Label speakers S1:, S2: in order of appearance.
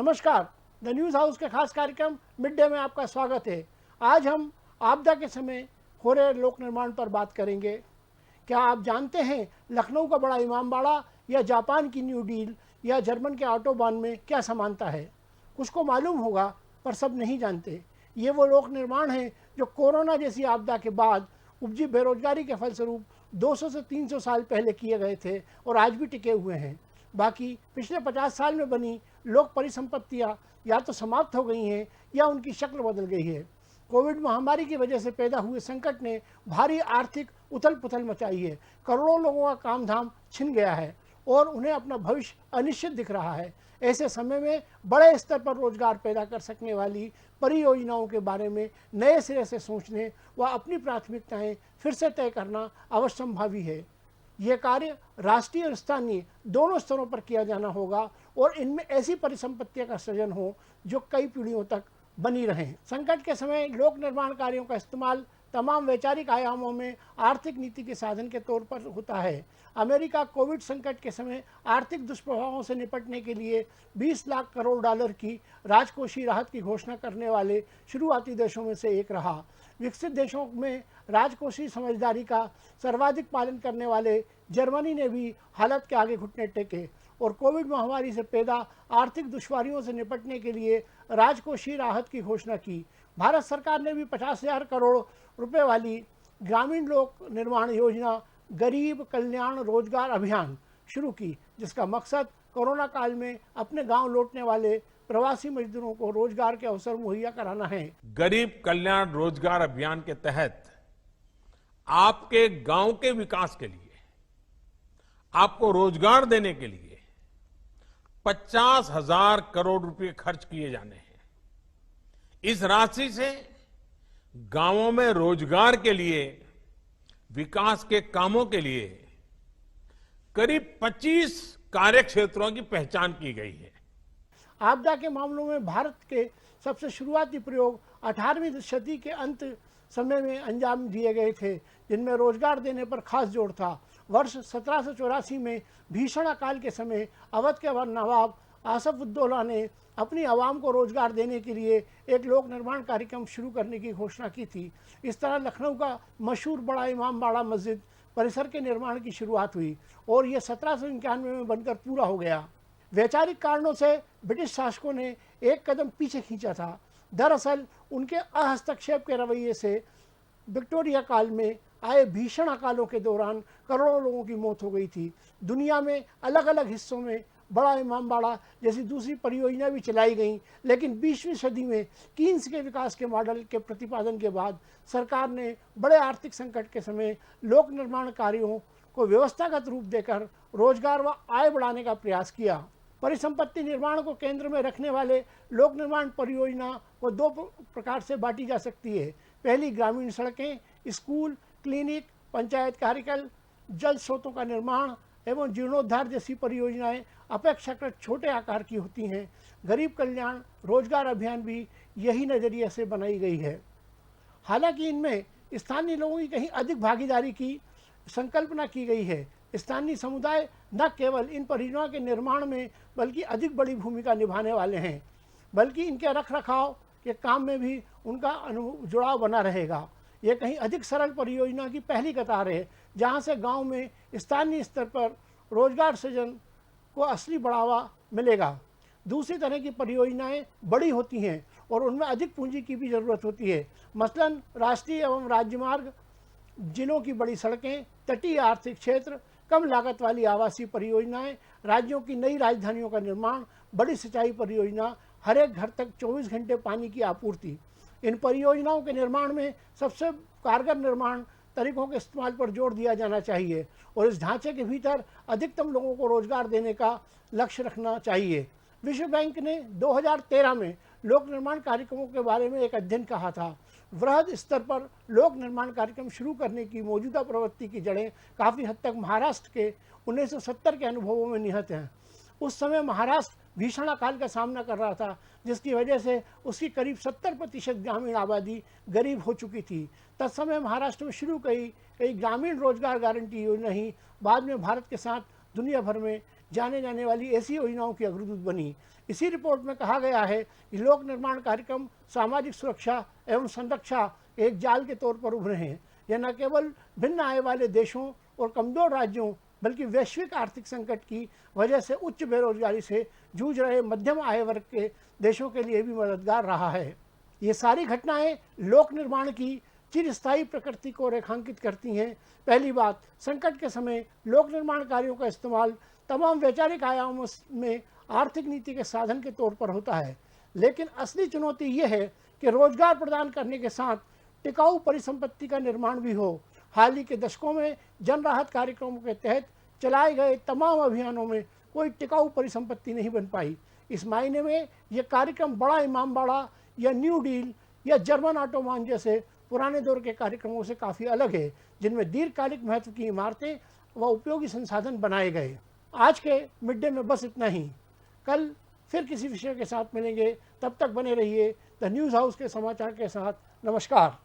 S1: नमस्कार। The news house के खास कार्यक्रम मिड डे में आपका स्वागत है। आज हम आपदा के समय हो रहे लोक निर्माण पर बात करेंगे। क्या आप जानते हैं लखनऊ का बड़ा इमामबाड़ा या जापान की न्यू डील या जर्मन के ऑटोबान में क्या समानता है? कुछ को मालूम होगा पर सब नहीं जानते। ये वो लोक निर्माण हैं जो कोरोना जैसी आपदा के बाद उपजी बेरोजगारी के फलस्वरूप 200 से 300 साल पहले किए गए थे और आज भी टिके हुए हैं। बाकी पिछले 50 साल में बनी लोक परिसंपत्तियाँ या तो समाप्त हो गई हैं या उनकी शक्ल बदल गई है। कोविड महामारी की वजह से पैदा हुए संकट ने भारी आर्थिक उथल पुथल मचाई है। करोड़ों लोगों का काम धाम छिन गया है और उन्हें अपना भविष्य अनिश्चित दिख रहा है। ऐसे समय में बड़े स्तर पर रोजगार पैदा कर सकने वाली परियोजनाओं के बारे में नए सिरे से सोचने व अपनी प्राथमिकताएं फिर से तय करना अवश्यंभावी है। यह कार्य राष्ट्रीय और स्थानीय दोनों स्तरों पर किया जाना होगा और इनमें ऐसी परिसंपत्तियों का सृजन हो जो कई पीढ़ियों तक बनी रहें। संकट के समय लोक निर्माण कार्यों का इस्तेमाल तमाम वैचारिक आयामों में आर्थिक नीति के साधन के तौर पर होता है। अमेरिका कोविड संकट के समय आर्थिक दुष्प्रभावों से निपटने के लिए 20 लाख करोड़ डॉलर की राजकोषीय राहत की घोषणा करने वाले शुरुआती देशों में से एक रहा। विकसित देशों में राजकोषीय समझदारी का सर्वाधिक पालन करने वाले जर्मनी ने भी हालत के आगे घुटने टेके और कोविड महामारी से पैदा आर्थिक दुश्वारियों से निपटने के लिए राजकोषीय राहत की घोषणा की। भारत सरकार ने भी 50,000 करोड़ रुपए वाली ग्रामीण लोक निर्माण योजना गरीब कल्याण रोजगार अभियान शुरू की, जिसका मकसद कोरोना काल में अपने गांव लौटने वाले प्रवासी मजदूरों को रोजगार के अवसर मुहैया कराना है।
S2: गरीब कल्याण रोजगार अभियान के तहत आपके गांव के विकास के लिए, आपको रोजगार देने के लिए 50,000 करोड़ रुपए खर्च किए जाने हैं। इस राशि से गांवों में रोजगार के लिए, विकास के कामों के लिए करीब 25 कार्य क्षेत्रों की पहचान की गई है।
S1: आपदा के मामलों में भारत के सबसे शुरुआती प्रयोग 18वीं सदी के अंत समय में अंजाम दिए गए थे, जिनमें रोजगार देने पर खास जोर था। वर्ष 1784 में भीषण अकाल के समय अवध के नवाब आसफउद्दौला ने अपनी आवाम को रोजगार देने के लिए एक लोक निर्माण कार्यक्रम शुरू करने की घोषणा की थी। इस तरह लखनऊ का मशहूर बड़ा इमामबाड़ा मस्जिद परिसर के निर्माण की शुरुआत हुई और यह 1791 में बनकर पूरा हो गया। वैचारिक कारणों से ब्रिटिश शासकों ने एक कदम पीछे खींचा था। दरअसल उनके अहस्तक्षेप के रवैये से विक्टोरिया काल में आए भीषण अकालों के दौरान करोड़ों लोगों की मौत हो गई थी। दुनिया में अलग अलग हिस्सों में बड़ा इमामबाड़ा जैसी दूसरी परियोजना भी चलाई गईं, लेकिन 20वीं सदी में कीन्स के विकास के मॉडल के प्रतिपादन के बाद सरकार ने बड़े आर्थिक संकट के समय लोक निर्माण कार्यों को व्यवस्थागत रूप देकर रोजगार व आय बढ़ाने का प्रयास किया। परिसंपत्ति निर्माण को केंद्र में रखने वाले लोक निर्माण परियोजना को दो प्रकार से बांटी जा सकती है। पहली, ग्रामीण सड़कें, स्कूल, क्लिनिक, पंचायत कार्यकल, जल स्रोतों का निर्माण एवं जीर्णोद्धार जैसी परियोजनाएं अपेक्षाकृत छोटे आकार की होती हैं। गरीब कल्याण रोजगार अभियान भी यही नज़रिए से बनाई गई है। हालांकि इनमें स्थानीय लोगों की कहीं अधिक भागीदारी की संकल्पना की गई है। स्थानीय समुदाय न केवल इन परियोजनाओं के निर्माण में बल्कि अधिक बड़ी भूमिका निभाने वाले हैं, बल्कि इनके रख रखाव के काम में भी उनका जुड़ाव बना रहेगा। ये कहीं अधिक सरल परियोजना की पहली कतार है, जहां से गांव में स्थानीय स्तर पर रोजगार सृजन को असली बढ़ावा मिलेगा। दूसरी तरह की परियोजनाएं बड़ी होती हैं और उनमें अधिक पूंजी की भी ज़रूरत होती है। मसलन राष्ट्रीय एवं राज्य मार्ग, जिलों की बड़ी सड़कें, तटीय आर्थिक क्षेत्र, कम लागत वाली आवासीय परियोजनाएं, राज्यों की नई राजधानियों का निर्माण, बड़ी सिंचाई परियोजना, हर एक घर तक 24 घंटे पानी की आपूर्ति। इन परियोजनाओं के निर्माण में सबसे कारगर निर्माण तरीकों के इस्तेमाल पर जोर दिया जाना चाहिए और इस ढांचे के भीतर अधिकतम लोगों को रोजगार देने का लक्ष्य रखना चाहिए। विश्व बैंक ने 2013 में लोक निर्माण कार्यक्रमों के बारे में एक अध्ययन कहा था। वृहद स्तर पर लोक निर्माण कार्यक्रम शुरू करने की मौजूदा प्रवृत्ति की जड़ें काफ़ी हद तक महाराष्ट्र के 1970 के अनुभवों में निहित हैं। उस समय महाराष्ट्र भीषण अकाल का सामना कर रहा था, जिसकी वजह से उसकी करीब 70% ग्रामीण आबादी गरीब हो चुकी थी। तत्समय महाराष्ट्र में शुरू कई ग्रामीण रोजगार गारंटी योजना ही बाद में भारत के साथ दुनिया भर में जाने जाने वाली ऐसी योजनाओं की अग्रदूत बनी। इसी रिपोर्ट में कहा गया है कि लोक निर्माण कार्यक्रम सामाजिक सुरक्षा एवं संरक्षा एक जाल के तौर पर उभरे हैं। यह न केवल भिन्न आय वाले देशों और कमजोर राज्यों बल्कि वैश्विक आर्थिक संकट की वजह से उच्च बेरोजगारी से जूझ रहे मध्यम आय वर्ग के देशों के लिए भी मददगार रहा है। ये सारी घटनाएं लोक निर्माण की चिरस्थायी प्रकृति को रेखांकित करती हैं। पहली बात, संकट के समय लोक निर्माण कार्यों का इस्तेमाल तमाम वैचारिक आयामों में आर्थिक नीति के साधन के तौर पर होता है, लेकिन असली चुनौती यह है कि रोजगार प्रदान करने के साथ टिकाऊ परिसंपत्ति का निर्माण भी हो। हाल ही के दशकों में जन राहत कार्यक्रमों के तहत चलाए गए तमाम अभियानों में कोई टिकाऊ परिसंपत्ति नहीं बन पाई। इस मायने में यह कार्यक्रम बड़ा इमामबाड़ा या न्यू डील या जर्मन ऑटोमान जैसे पुराने दौर के कार्यक्रमों से काफ़ी अलग है, जिनमें दीर्घकालिक महत्व की इमारतें व उपयोगी संसाधन बनाए गए। आज के मिड डे में बस इतना ही। कल फिर किसी विषय के साथ मिलेंगे, तब तक बने रहिए द न्यूज़ हाउस के समाचार के साथ। नमस्कार।